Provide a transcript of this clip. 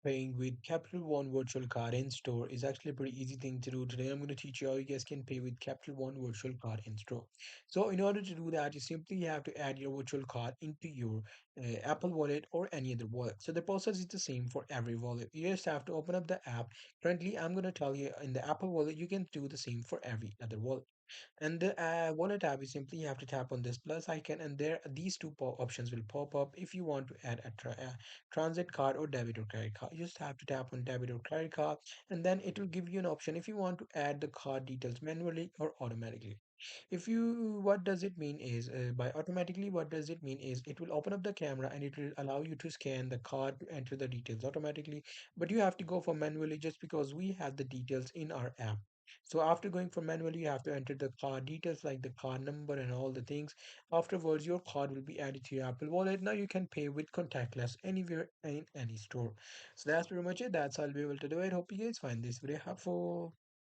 Paying with Capital One virtual card in store is actually a pretty easy thing to do. Today, I'm going to teach you how you guys can pay with Capital One virtual card in store. So, in order to do that, you simply have to add your virtual card into your Apple Wallet or any other wallet. So, the process is the same for every wallet. You just have to open up the app. Currently, I'm going to tell you in the Apple Wallet, you can do the same for every other wallet. And the wallet tab, you simply have to tap on this plus icon, and there these two options will pop up. If you want to add a transit card or debit or credit card, you just have to tap on debit or credit card, and then it will give you an option if you want to add the card details manually or automatically. If you, what does it mean is by automatically, what does it mean is it will open up the camera and it will allow you to scan the card to enter the details automatically, but you have to go for manually just because we have the details in our app. So after going for manually, you have to enter the card details like the card number and all the things. Afterwards, your card will be added to your Apple Wallet. Now you can pay with contactless anywhere in any store. So that's pretty much it. That's how I'll be able to do it. Hope you guys find this video helpful.